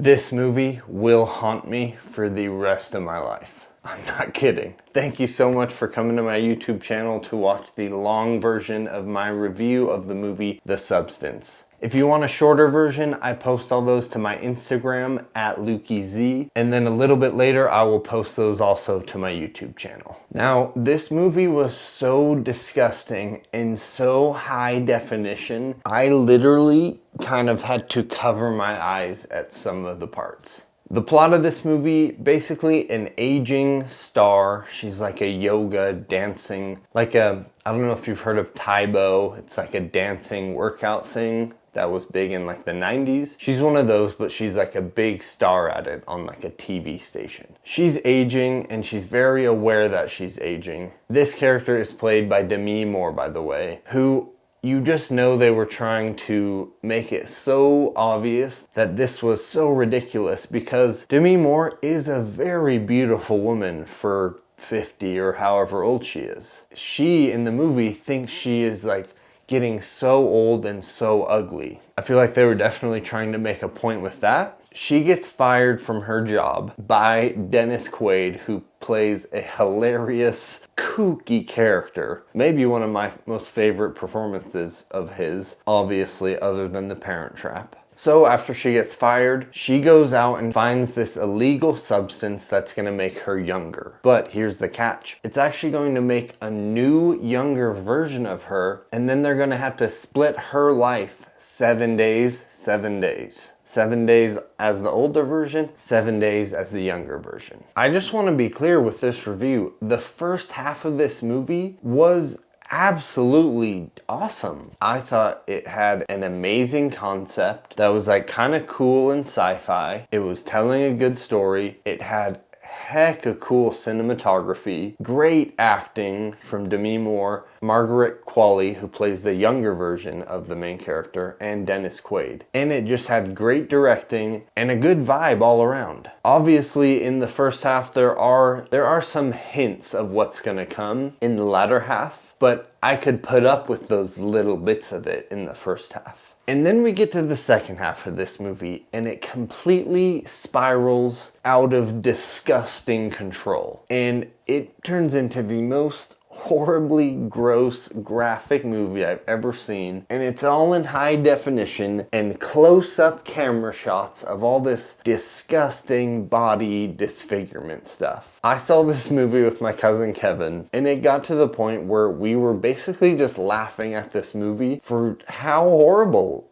This movie will haunt me for the rest of my life. I'm not kidding. Thank you so much for coming to my YouTube channel to watch the long version of my review of the movie The Substance. If you want a shorter version, I post all those to my Instagram at Luke Z, and then a little bit later I will post those also to my YouTube channel. Now, this movie was so disgusting and so high definition, I literally kind of had to cover my eyes at some of the parts. The plot of this movie, basically an aging star. She's like a yoga dancing, I don't know if you've heard of Taibo. It's like a dancing workout thing that was big in like the 90s. She's one of those, but she's like a big star at it on like a TV station. She's aging and she's very aware that she's aging. This character is played by Demi Moore, by the way, who you just know they were trying to make it so obvious that this was so ridiculous, because Demi Moore is a very beautiful woman for 50 or however old she is. She, in the movie, thinks she is like getting so old and so ugly. I feel like they were definitely trying to make a point with that. She gets fired from her job by Dennis Quaid, who plays a hilarious, kooky character. Maybe one of my most favorite performances of his, obviously, other than The Parent Trap. So after she gets fired, she goes out and finds this illegal substance that's gonna make her younger. But here's the catch. It's actually going to make a new, younger version of her, and then they're gonna have to split her life 7 days, 7 days. 7 days as the older version, 7 days as the younger version. I just want to be clear with this review. The first half of this movie was absolutely awesome. I thought it had an amazing concept that was like kind of cool and sci-fi. It was telling a good story. It had heck of cool cinematography, great acting from Demi Moore, Margaret Qualley, who plays the younger version of the main character, and Dennis Quaid. And it just had great directing and a good vibe all around. Obviously, in the first half, there are some hints of what's gonna come in the latter half, but I could put up with those little bits of it in the first half. And then we get to the second half of this movie, and it completely spirals out of disgusting control. And it turns into the most horribly gross graphic movie I've ever seen, and it's all in high definition and close-up camera shots of all this disgusting body disfigurement stuff. I saw this movie with my cousin Kevin, and it got to the point where we were basically just laughing at this movie for how horrible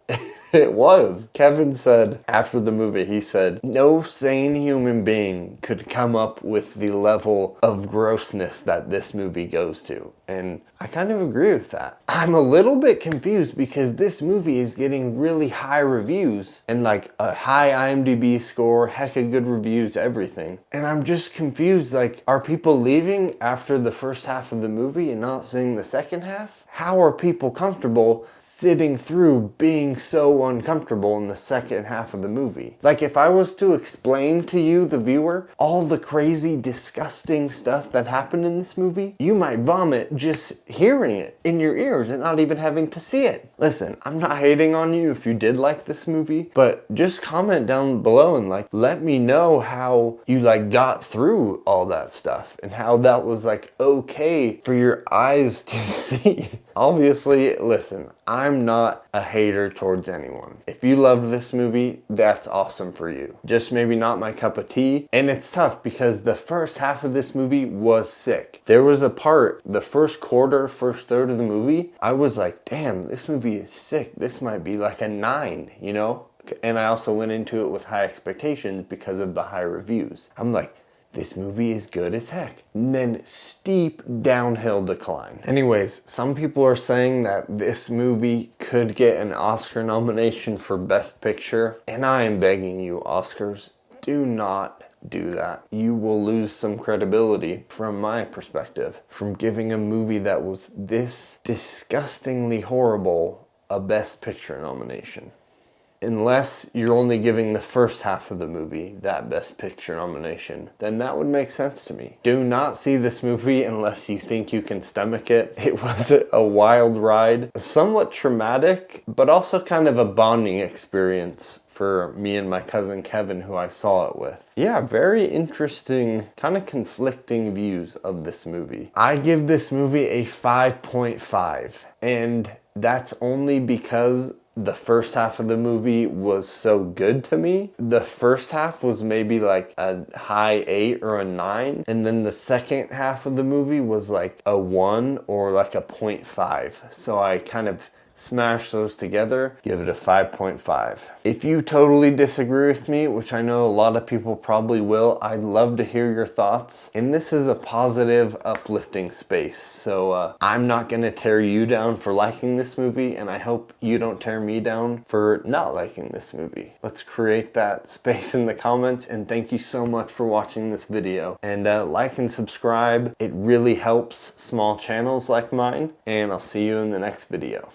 it was. Kevin said after the movie, he said, no sane human being could come up with the level of grossness that this movie goes to. And I kind of agree with that. I'm a little bit confused because this movie is getting really high reviews and like a high IMDb score, heck of good reviews, everything. And I'm just confused, like, are people leaving after the first half of the movie and not seeing the second half? How are people comfortable sitting through being so uncomfortable in the second half of the movie? Like, if I was to explain to you, the viewer, all the crazy, disgusting stuff that happened in this movie, you might vomit just hearing it in your ears and not even having to see it. Listen, I'm not hating on you if you did like this movie, but just comment down below and like let me know how you like got through all that stuff and how that was like okay for your eyes to see. Obviously, listen, I'm not a hater towards anyone. If you love this movie, that's awesome for you. Just maybe not my cup of tea. And it's tough because the first half of this movie was sick. There was a part, the first quarter, first third of the movie, I was like, damn, this movie is sick. This might be like a 9, you know? And I also went into it with high expectations because of the high reviews. I'm like, this movie is good as heck. And then steep downhill decline. Anyways, some people are saying that this movie could get an Oscar nomination for Best Picture. And I am begging you, Oscars, do not do that. You will lose some credibility from my perspective from giving a movie that was this disgustingly horrible a Best Picture nomination. Unless you're only giving the first half of the movie that Best Picture nomination, then that would make sense to me. Do not see this movie unless you think you can stomach it. It was a wild ride, somewhat traumatic, but also kind of a bonding experience for me and my cousin Kevin, who I saw it with. Yeah, very interesting, kind of conflicting views of this movie. I give this movie a 5.5, and that's only because the first half of the movie was so good to me. The first half was maybe like a high 8 or a 9, and then the second half of the movie was like a 1 or like a 0.5. So I kind of smash those together, give it a 5.5. If you totally disagree with me, which I know a lot of people probably will, I'd love to hear your thoughts. And this is a positive, uplifting space. So I'm not gonna tear you down for liking this movie, and I hope you don't tear me down for not liking this movie. Let's create that space in the comments, and thank you so much for watching this video. And like and subscribe. It really helps small channels like mine, and I'll see you in the next video.